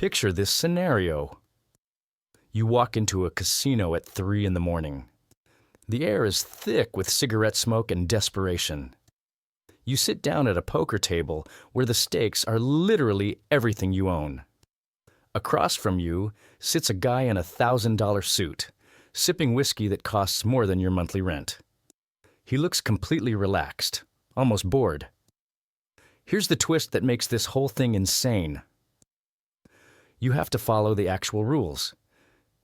Picture this scenario. You walk into a casino at 3 in the morning. The air is thick with cigarette smoke and desperation. You sit down at a poker table where the stakes are literally everything you own. Across from you sits a guy in a $1,000 suit, sipping whiskey that costs more than your monthly rent. He looks completely relaxed, almost bored. Here's the twist that makes this whole thing insane. You have to follow the actual rules.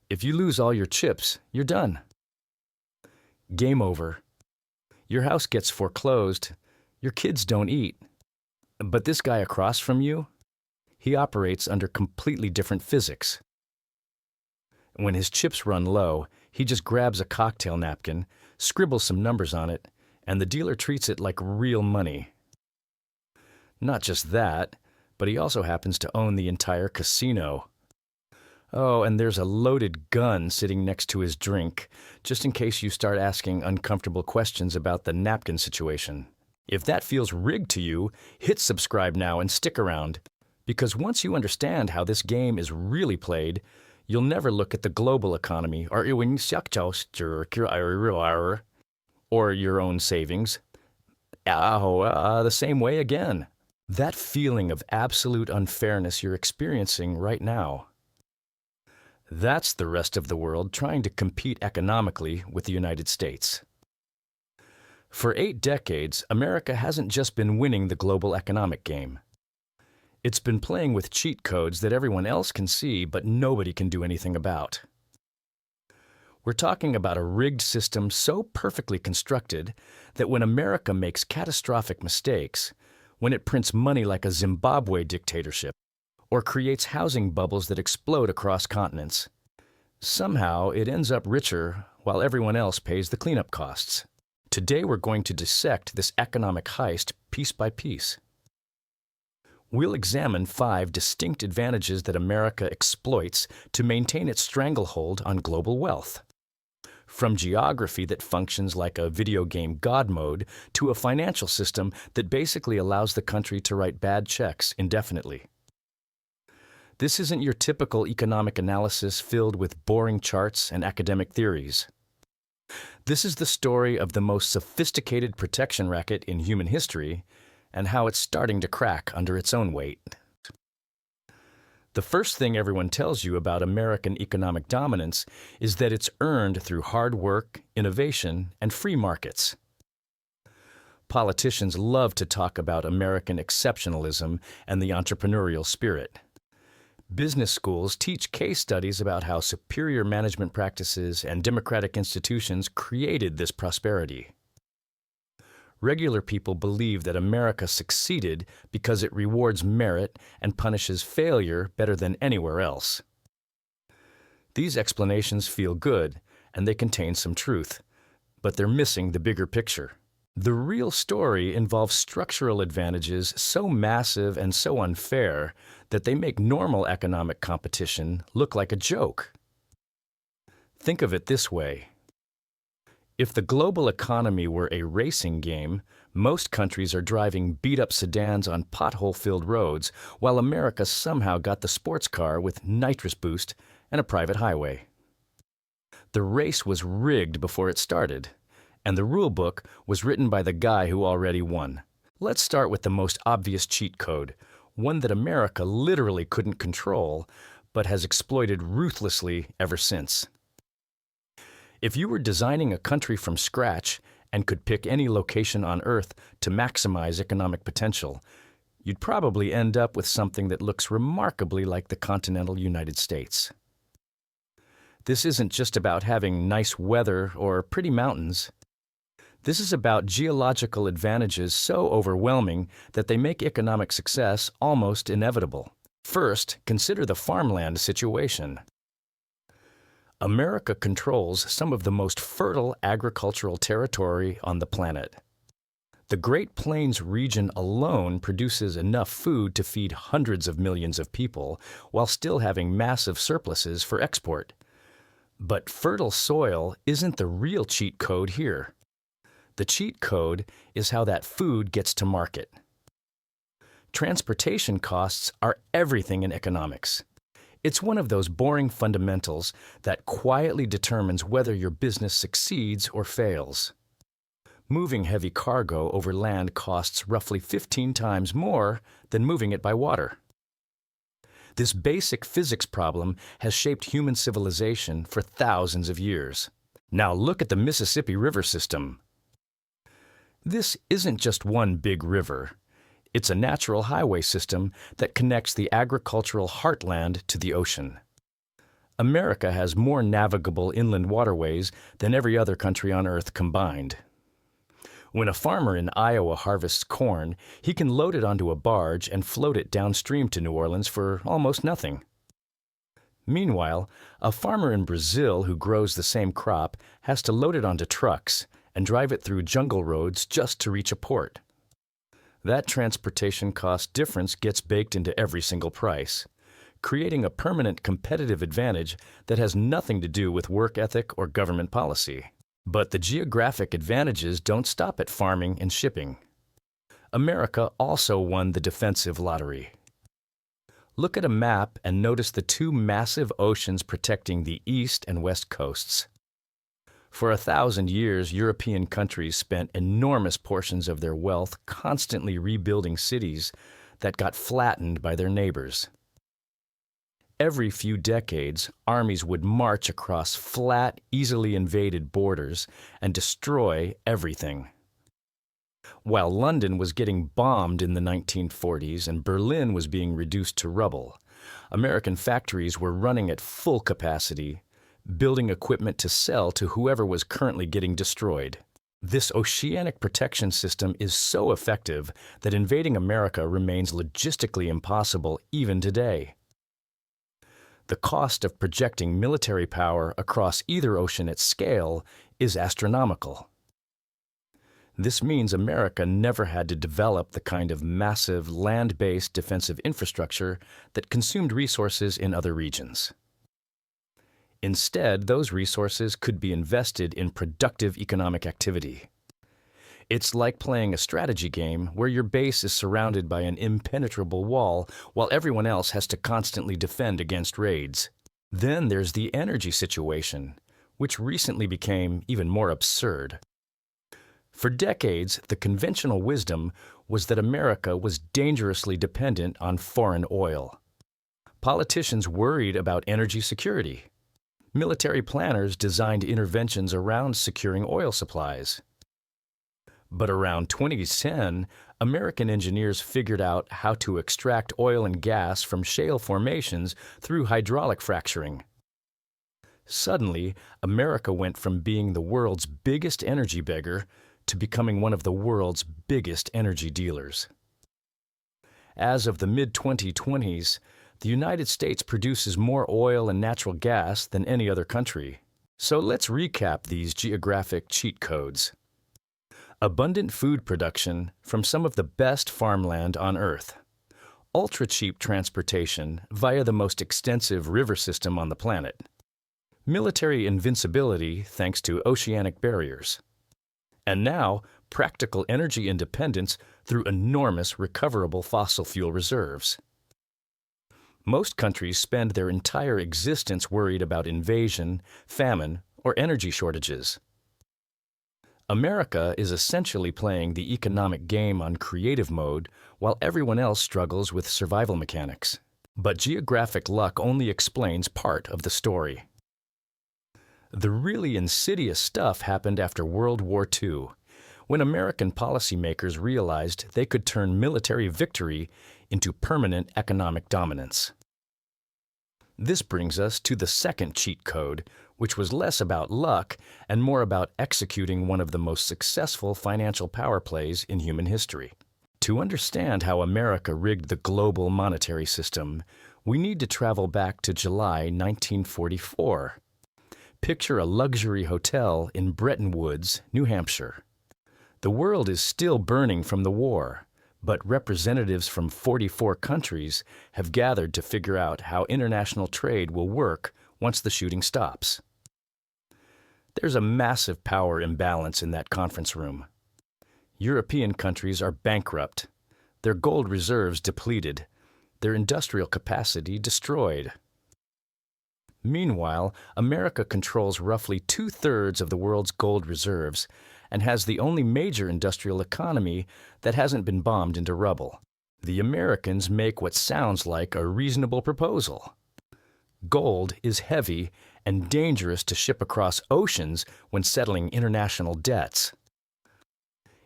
If you lose all your chips, you're done. Game over. Your house gets foreclosed. Your kids don't eat. But this guy across from you, he operates under completely different physics. When his chips run low, he just grabs a cocktail napkin, scribbles some numbers on it, and the dealer treats it like real money. Not just that, but he also happens to own the entire casino. Oh, and there's a loaded gun sitting next to his drink, just in case you start asking uncomfortable questions about the napkin situation. If that feels rigged to you, hit subscribe now and stick around, because once you understand how this game is really played, you'll never look at the global economy or your own savings the same way again. That feeling of absolute unfairness you're experiencing right now. That's the rest of the world trying to compete economically with the United States. For 8 decades, America hasn't just been winning the global economic game. It's been playing with cheat codes that everyone else can see but nobody can do anything about. We're talking about a rigged system so perfectly constructed that when America makes catastrophic mistakes, when it prints money like a Zimbabwe dictatorship, or creates housing bubbles that explode across continents, somehow it ends up richer while everyone else pays the cleanup costs. Today we're going to dissect this economic heist piece by piece. We'll examine 5 distinct advantages that America exploits to maintain its stranglehold on global wealth. From geography that functions like a video game god mode to a financial system that basically allows the country to write bad checks indefinitely. This isn't your typical economic analysis filled with boring charts and academic theories. This is the story of the most sophisticated protection racket in human history and how it's starting to crack under its own weight. The first thing everyone tells you about American economic dominance is that it's earned through hard work, innovation, and free markets. Politicians love to talk about American exceptionalism and the entrepreneurial spirit. Business schools teach case studies about how superior management practices and democratic institutions created this prosperity. Regular people believe that America succeeded because it rewards merit and punishes failure better than anywhere else. These explanations feel good, and they contain some truth, but they're missing the bigger picture. The real story involves structural advantages so massive and so unfair that they make normal economic competition look like a joke. Think of it this way. If the global economy were a racing game, most countries are driving beat-up sedans on pothole-filled roads, while America somehow got the sports car with nitrous boost and a private highway. The race was rigged before it started, and the rule book was written by the guy who already won. Let's start with the most obvious cheat code, one that America literally couldn't control, but has exploited ruthlessly ever since. If you were designing a country from scratch and could pick any location on Earth to maximize economic potential, you'd probably end up with something that looks remarkably like the continental United States. This isn't just about having nice weather or pretty mountains. This is about geological advantages so overwhelming that they make economic success almost inevitable. First, consider the farmland situation. America controls some of the most fertile agricultural territory on the planet. The Great Plains region alone produces enough food to feed hundreds of millions of people while still having massive surpluses for export. But fertile soil isn't the real cheat code here. The cheat code is how that food gets to market. Transportation costs are everything in economics. It's one of those boring fundamentals that quietly determines whether your business succeeds or fails. Moving heavy cargo over land costs roughly 15 times more than moving it by water. This basic physics problem has shaped human civilization for thousands of years. Now look at the Mississippi River system. This isn't just one big river. It's a natural highway system that connects the agricultural heartland to the ocean. America has more navigable inland waterways than every other country on Earth combined. When a farmer in Iowa harvests corn, he can load it onto a barge and float it downstream to New Orleans for almost nothing. Meanwhile, a farmer in Brazil who grows the same crop has to load it onto trucks and drive it through jungle roads just to reach a port. That transportation cost difference gets baked into every single price, creating a permanent competitive advantage that has nothing to do with work ethic or government policy. But the geographic advantages don't stop at farming and shipping. America also won the defensive lottery. Look at a map and notice the two massive oceans protecting the east and west coasts. For 1,000 years, European countries spent enormous portions of their wealth constantly rebuilding cities that got flattened by their neighbors. Every few decades, armies would march across flat, easily invaded borders and destroy everything. While London was getting bombed in the 1940s and Berlin was being reduced to rubble, American factories were running at full capacity, building equipment to sell to whoever was currently getting destroyed. This oceanic protection system is so effective that invading America remains logistically impossible even today. The cost of projecting military power across either ocean at scale is astronomical. This means America never had to develop the kind of massive land-based defensive infrastructure that consumed resources in other regions. Instead, those resources could be invested in productive economic activity. It's like playing a strategy game where your base is surrounded by an impenetrable wall while everyone else has to constantly defend against raids. Then there's the energy situation, which recently became even more absurd. For decades, the conventional wisdom was that America was dangerously dependent on foreign oil. Politicians worried about energy security. Military planners designed interventions around securing oil supplies. But around 2010, American engineers figured out how to extract oil and gas from shale formations through hydraulic fracturing. Suddenly, America went from being the world's biggest energy beggar to becoming one of the world's biggest energy dealers. As of the mid-2020s, the United States produces more oil and natural gas than any other country. So let's recap these geographic cheat codes. Abundant food production from some of the best farmland on Earth. Ultra-cheap transportation via the most extensive river system on the planet. Military invincibility thanks to oceanic barriers. And now, practical energy independence through enormous recoverable fossil fuel reserves. Most countries spend their entire existence worried about invasion, famine, or energy shortages. America is essentially playing the economic game on creative mode while everyone else struggles with survival mechanics. But geographic luck only explains part of the story. The really insidious stuff happened after World War II, when American policymakers realized they could turn military victory into permanent economic dominance. This brings us to the second cheat code, which was less about luck and more about executing one of the most successful financial power plays in human history. To understand how America rigged the global monetary system, we need to travel back to July 1944. Picture a luxury hotel in Bretton Woods, New Hampshire. The world is still burning from the war, but representatives from 44 countries have gathered to figure out how international trade will work once the shooting stops. There's a massive power imbalance in that conference room. European countries are bankrupt, their gold reserves depleted, their industrial capacity destroyed. Meanwhile, America controls roughly two-thirds of the world's gold reserves and has the only major industrial economy that hasn't been bombed into rubble. The Americans make what sounds like a reasonable proposal. Gold is heavy and dangerous to ship across oceans when settling international debts.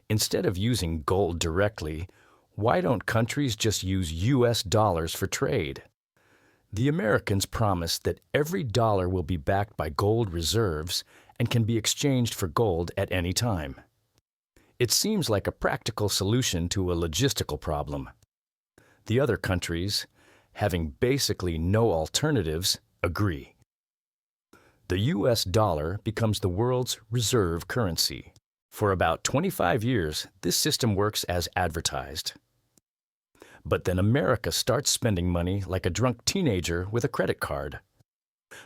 Instead of using gold directly, why don't countries just use U.S. dollars for trade? The Americans promise that every dollar will be backed by gold reserves and can be exchanged for gold at any time. It seems like a practical solution to a logistical problem. The other countries, having basically no alternatives, agree. The U.S. dollar becomes the world's reserve currency. For about 25 years, this system works as advertised. But then America starts spending money like a drunk teenager with a credit card.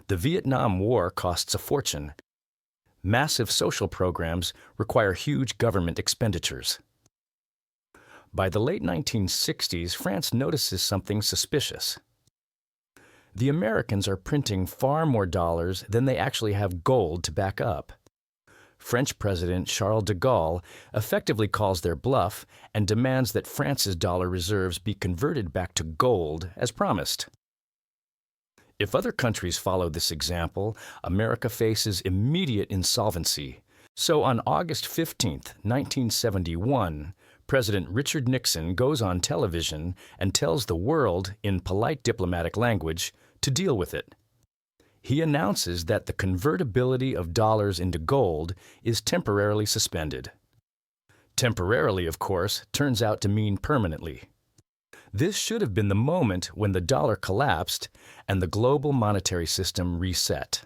The Vietnam War costs a fortune. Massive social programs require huge government expenditures. By the late 1960s, France notices something suspicious. The Americans are printing far more dollars than they actually have gold to back up. French President Charles de Gaulle effectively calls their bluff and demands that France's dollar reserves be converted back to gold as promised. If other countries follow this example, America faces immediate insolvency. So on August 15, 1971, President Richard Nixon goes on television and tells the world, in polite diplomatic language, to deal with it. He announces that the convertibility of dollars into gold is temporarily suspended. Temporarily, of course, turns out to mean permanently. This should have been the moment when the dollar collapsed and the global monetary system reset.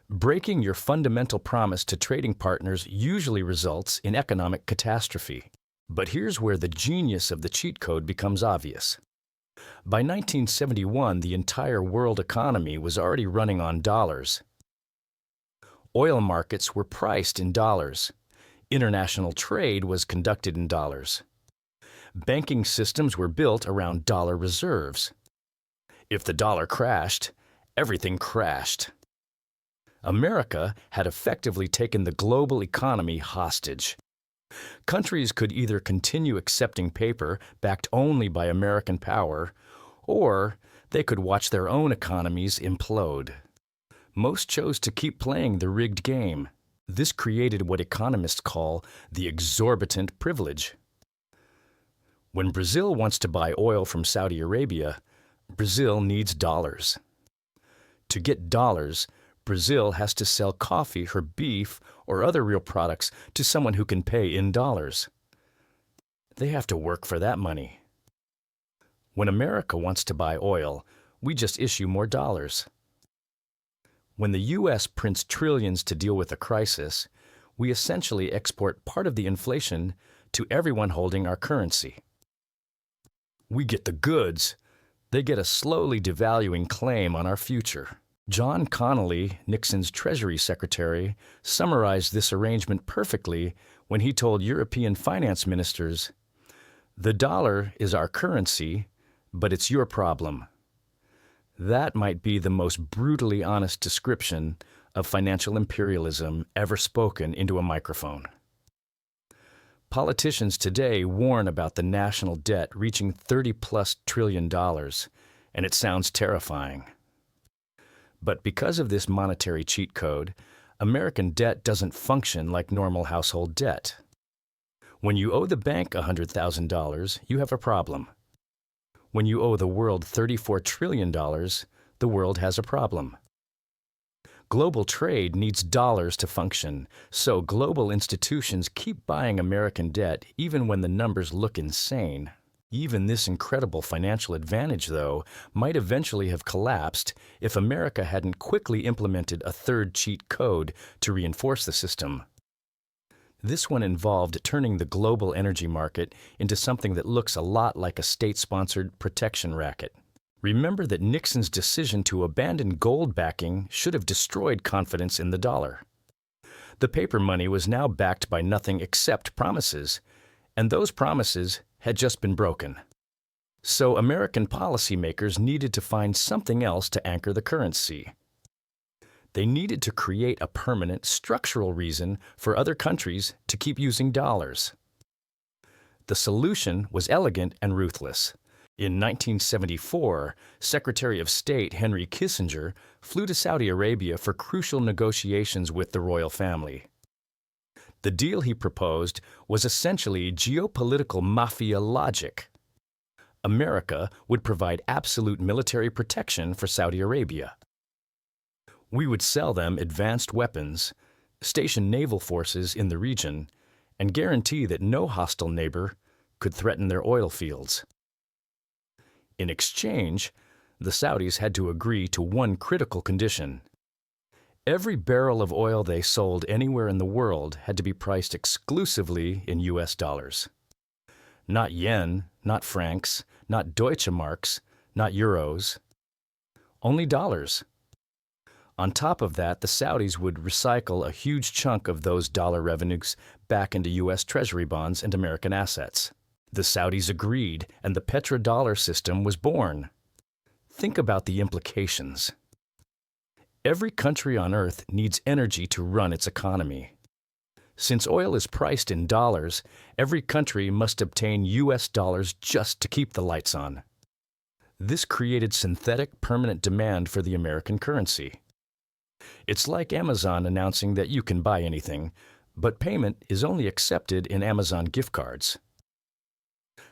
Breaking your fundamental promise to trading partners usually results in economic catastrophe. But here's where the genius of the cheat code becomes obvious. By 1971, the entire world economy was already running on dollars. Oil markets were priced in dollars. International trade was conducted in dollars. Banking systems were built around dollar reserves. If the dollar crashed, everything crashed. America had effectively taken the global economy hostage. Countries could either continue accepting paper backed only by American power, or they could watch their own economies implode. Most chose to keep playing the rigged game. This created what economists call the exorbitant privilege. When Brazil wants to buy oil from Saudi Arabia, Brazil needs dollars. To get dollars, Brazil has to sell coffee or beef or other real products to someone who can pay in dollars. They have to work for that money. When America wants to buy oil, we just issue more dollars. When the U.S. prints trillions to deal with a crisis, we essentially export part of the inflation to everyone holding our currency. We get the goods. They get a slowly devaluing claim on our future. John Connally, Nixon's Treasury Secretary, summarized this arrangement perfectly when he told European finance ministers, "The dollar is our currency, but it's your problem." That might be the most brutally honest description of financial imperialism ever spoken into a microphone. Politicians today warn about the national debt reaching $30+ trillion, and it sounds terrifying. But because of this monetary cheat code, American debt doesn't function like normal household debt. When you owe the bank $100,000, you have a problem. When you owe the world $34 trillion, the world has a problem. Global trade needs dollars to function, so global institutions keep buying American debt even when the numbers look insane. Even this incredible financial advantage, though, might eventually have collapsed if America hadn't quickly implemented a third cheat code to reinforce the system. This one involved turning the global energy market into something that looks a lot like a state-sponsored protection racket. Remember that Nixon's decision to abandon gold backing should have destroyed confidence in the dollar. The paper money was now backed by nothing except promises, and those promises had just been broken. So American policymakers needed to find something else to anchor the currency. They needed to create a permanent, structural reason for other countries to keep using dollars. The solution was elegant and ruthless. In 1974, Secretary of State Henry Kissinger flew to Saudi Arabia for crucial negotiations with the royal family. The deal he proposed was essentially geopolitical mafia logic. America would provide absolute military protection for Saudi Arabia. We would sell them advanced weapons, station naval forces in the region, and guarantee that no hostile neighbor could threaten their oil fields. In exchange, the Saudis had to agree to one critical condition. Every barrel of oil they sold anywhere in the world had to be priced exclusively in US dollars. Not yen, not francs, not Deutsche Marks, not euros. Only dollars. On top of that, the Saudis would recycle a huge chunk of those dollar revenues back into U.S. Treasury bonds and American assets. The Saudis agreed, and the petrodollar system was born. Think about the implications. Every country on Earth needs energy to run its economy. Since oil is priced in dollars, every country must obtain U.S. dollars just to keep the lights on. This created synthetic permanent demand for the American currency. It's like Amazon announcing that you can buy anything, but payment is only accepted in Amazon gift cards.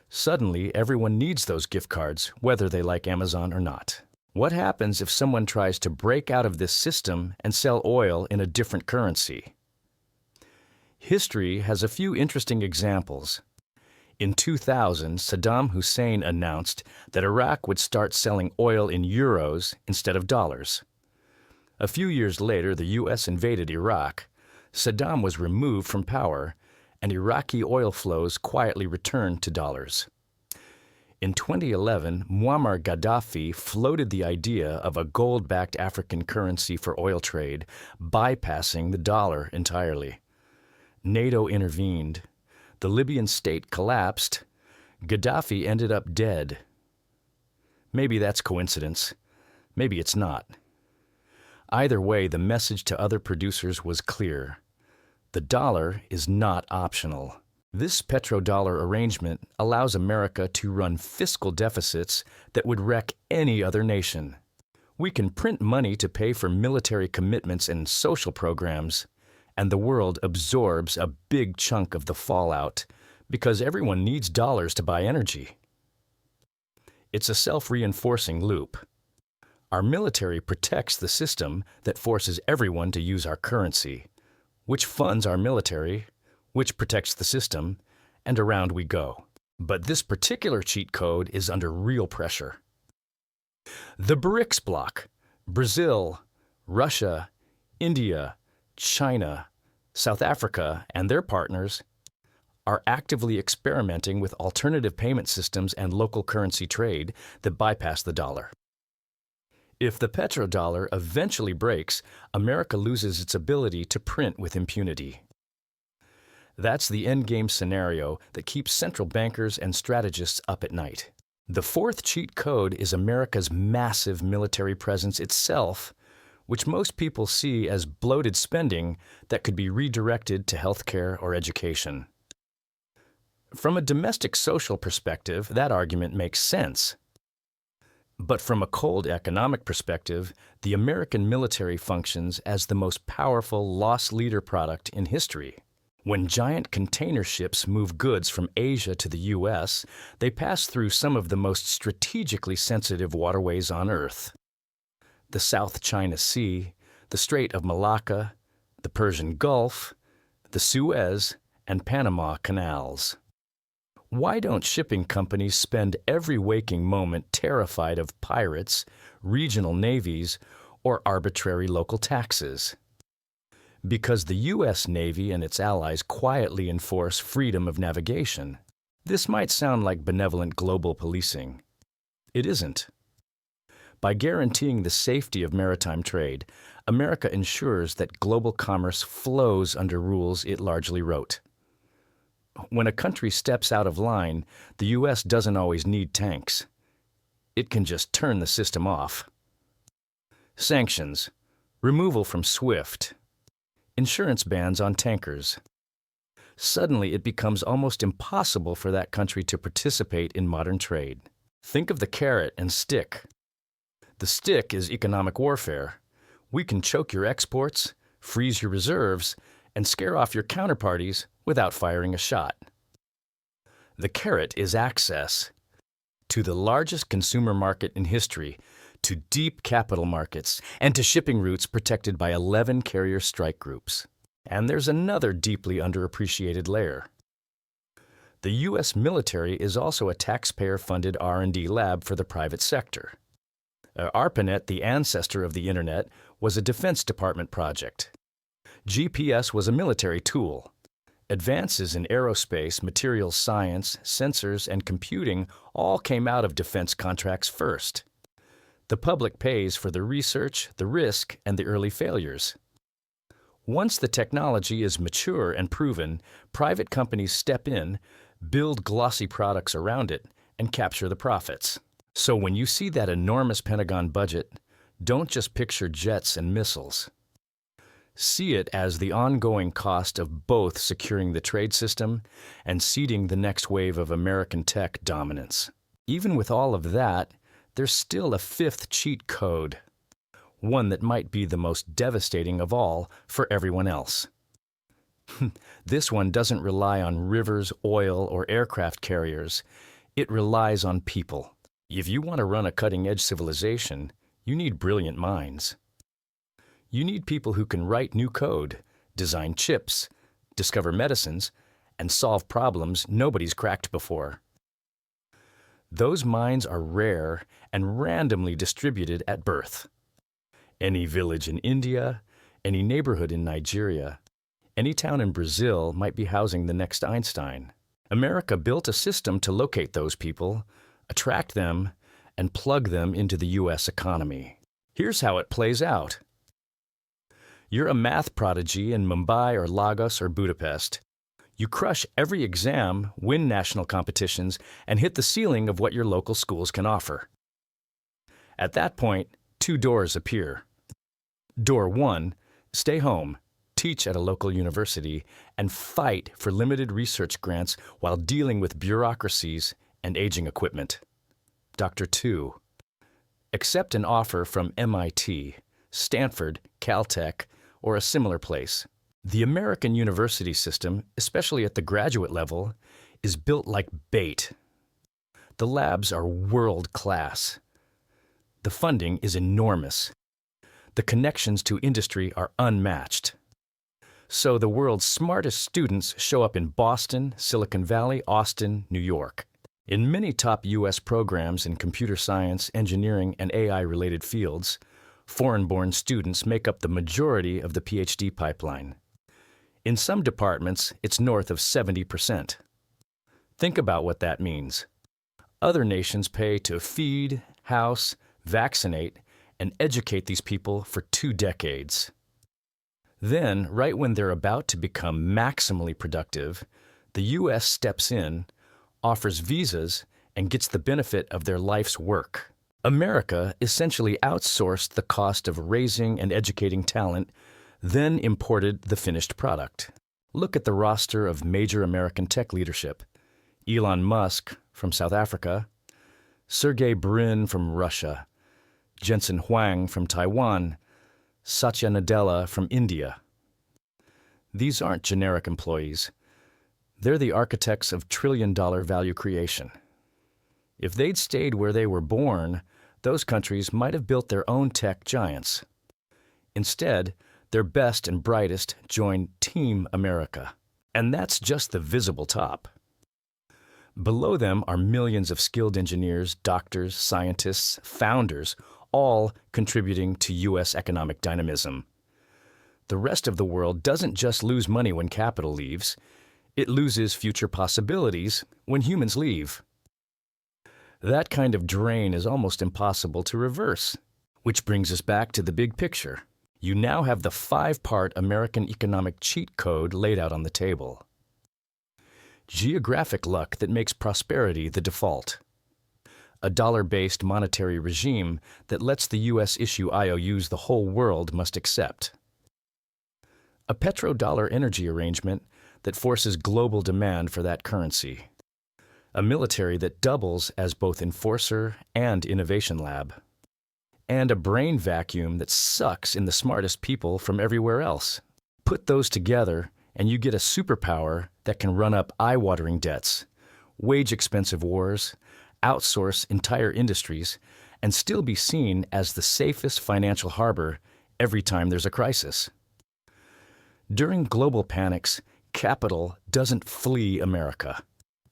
Suddenly, everyone needs those gift cards, whether they like Amazon or not. What happens if someone tries to break out of this system and sell oil in a different currency? History has a few interesting examples. In 2000, Saddam Hussein announced that Iraq would start selling oil in euros instead of dollars. A few years later, the U.S. invaded Iraq. Saddam was removed from power, and Iraqi oil flows quietly returned to dollars. In 2011, Muammar Gaddafi floated the idea of a gold-backed African currency for oil trade, bypassing the dollar entirely. NATO intervened. The Libyan state collapsed. Gaddafi ended up dead. Maybe that's coincidence. Maybe it's not. Either way, the message to other producers was clear. The dollar is not optional. This petrodollar arrangement allows America to run fiscal deficits that would wreck any other nation. We can print money to pay for military commitments and social programs, and the world absorbs a big chunk of the fallout because everyone needs dollars to buy energy. It's a self-reinforcing loop. Our military protects the system that forces everyone to use our currency, which funds our military, which protects the system, and around we go. But this particular cheat code is under real pressure. The BRICS bloc, Brazil, Russia, India, China, South Africa, and their partners are actively experimenting with alternative payment systems and local currency trade that bypass the dollar. If the petrodollar eventually breaks, America loses its ability to print with impunity. That's the endgame scenario that keeps central bankers and strategists up at night. The fourth cheat code is America's massive military presence itself, which most people see as bloated spending that could be redirected to healthcare or education. From a domestic social perspective, that argument makes sense. But from a cold economic perspective, the American military functions as the most powerful loss leader product in history. When giant container ships move goods from Asia to the U.S., they pass through some of the most strategically sensitive waterways on Earth. The South China Sea, the Strait of Malacca, the Persian Gulf, the Suez, and Panama Canals. Why don't shipping companies spend every waking moment terrified of pirates, regional navies, or arbitrary local taxes? Because the U.S. Navy and its allies quietly enforce freedom of navigation. This might sound like benevolent global policing. It isn't. By guaranteeing the safety of maritime trade, America ensures that global commerce flows under rules it largely wrote. When a country steps out of line, the U.S. doesn't always need tanks. it can just turn the system off. Sanctions, removal from SWIFT, insurance bans on tankers. Suddenly, it becomes almost impossible for that country to participate in modern trade. Think of the carrot and stick. The stick is economic warfare. We can choke your exports, freeze your reserves, and scare off your counterparties without firing a shot. The carrot is access to the largest consumer market in history, to deep capital markets, and to shipping routes protected by 11 carrier strike groups. And there's another deeply underappreciated layer. The U.S. military is also a taxpayer-funded R&D lab for the private sector. ARPANET, the ancestor of the Internet, was a Defense Department project. GPS was a military tool. Advances in aerospace, materials science, sensors, and computing all came out of defense contracts first. The public pays for the research, the risk, and the early failures. Once the technology is mature and proven, private companies step in, build glossy products around it, and capture the profits. So when you see that enormous Pentagon budget, don't just picture jets and missiles. See it as the ongoing cost of both securing the trade system and seeding the next wave of American tech dominance. Even with all of that, there's still a fifth cheat code, one that might be the most devastating of all for everyone else. This one doesn't rely on rivers, oil, or aircraft carriers. It relies on people. If you want to run a cutting-edge civilization, you need brilliant minds. You need people who can write new code, design chips, discover medicines, and solve problems nobody's cracked before. Those minds are rare and randomly distributed at birth. Any village in India, any neighborhood in Nigeria, any town in Brazil might be housing the next Einstein. America built a system to locate those people, attract them, and plug them into the U.S. economy. Here's how it plays out. You're a math prodigy in Mumbai or Lagos or Budapest. You crush every exam, win national competitions, and hit the ceiling of what your local schools can offer. At that point, two doors appear. Door 1, stay home, teach at a local university, and fight for limited research grants while dealing with bureaucracies and aging equipment. Doctor 2, accept an offer from MIT, Stanford, Caltech, or a similar place. The American university system, especially at the graduate level, is built like bait. The labs are world-class. The funding is enormous. The connections to industry are unmatched. So the world's smartest students show up in Boston, Silicon Valley, Austin, New York. In many top U.S. programs in computer science, engineering, and AI-related fields, foreign-born students make up the majority of the PhD pipeline. In some departments, it's north of 70%. Think about what that means. Other nations pay to feed, house, vaccinate, and educate these people for 2 decades. Then, right when they're about to become maximally productive, the U.S. steps in, offers visas, and gets the benefit of their life's work. America essentially outsourced the cost of raising and educating talent, then imported the finished product. Look at the roster of major American tech leadership. Elon Musk from South Africa, Sergey Brin from Russia, Jensen Huang from Taiwan, Satya Nadella from India. These aren't generic employees. They're the architects of trillion-dollar value creation. If they'd stayed where they were born, those countries might have built their own tech giants. Instead, their best and brightest join Team America. And that's just the visible top. Below them are millions of skilled engineers, doctors, scientists, founders, all contributing to U.S. economic dynamism. The rest of the world doesn't just lose money when capital leaves, it loses future possibilities when humans leave. That kind of drain is almost impossible to reverse, which brings us back to the big picture. You now have the 5-part American economic cheat code laid out on the table. Geographic luck that makes prosperity the default. a dollar-based monetary regime that lets the U.S. issue IOUs the whole world must accept. A petrodollar energy arrangement that forces global demand for that currency. A military that doubles as both enforcer and innovation lab. And a brain vacuum that sucks in the smartest people from everywhere else. Put those together, and you get a superpower that can run up eye-watering debts, wage expensive wars, outsource entire industries, and still be seen as the safest financial harbor every time there's a crisis. During global panics, capital doesn't flee America.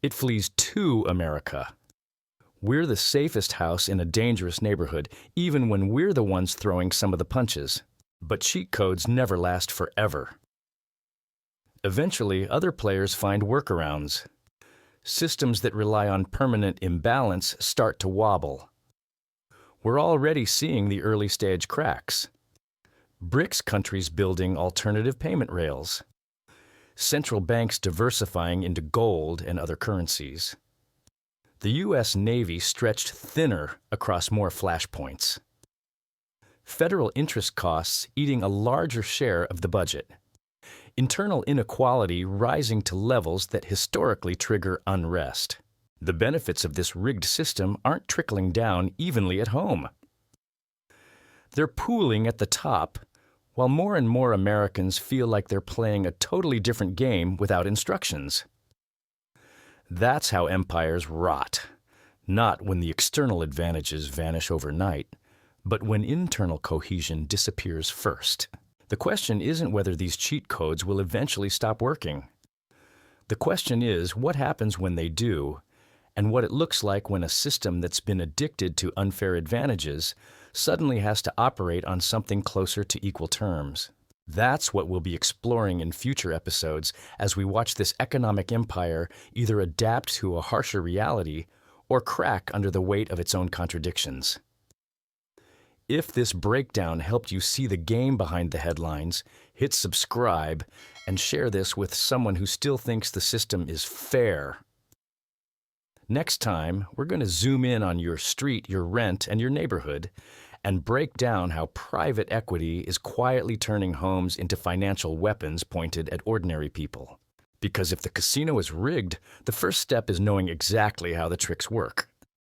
It flees to America. We're the safest house in a dangerous neighborhood, even when we're the ones throwing some of the punches. But cheat codes never last forever. Eventually, other players find workarounds. Systems that rely on permanent imbalance start to wobble. We're already seeing the early stage cracks. BRICS countries building alternative payment rails. Central banks diversifying into gold and other currencies. The U.S. Navy stretched thinner across more flashpoints. Federal interest costs eating a larger share of the budget. Internal inequality rising to levels that historically trigger unrest. The benefits of this rigged system aren't trickling down evenly at home. They're pooling at the top, while more and more Americans feel like they're playing a totally different game without instructions. That's how empires rot, not when the external advantages vanish overnight, but when internal cohesion disappears first. The question isn't whether these cheat codes will eventually stop working. The question is what happens when they do, and what it looks like when a system that's been addicted to unfair advantages suddenly has to operate on something closer to equal terms. That's what we'll be exploring in future episodes as we watch this economic empire either adapt to a harsher reality or crack under the weight of its own contradictions. If this breakdown helped you see the game behind the headlines, hit subscribe and share this with someone who still thinks the system is fair. Next time, we're going to zoom in on your street, your rent, and your neighborhood, and break down how private equity is quietly turning homes into financial weapons pointed at ordinary people. Because if the casino is rigged, the first step is knowing exactly how the tricks work.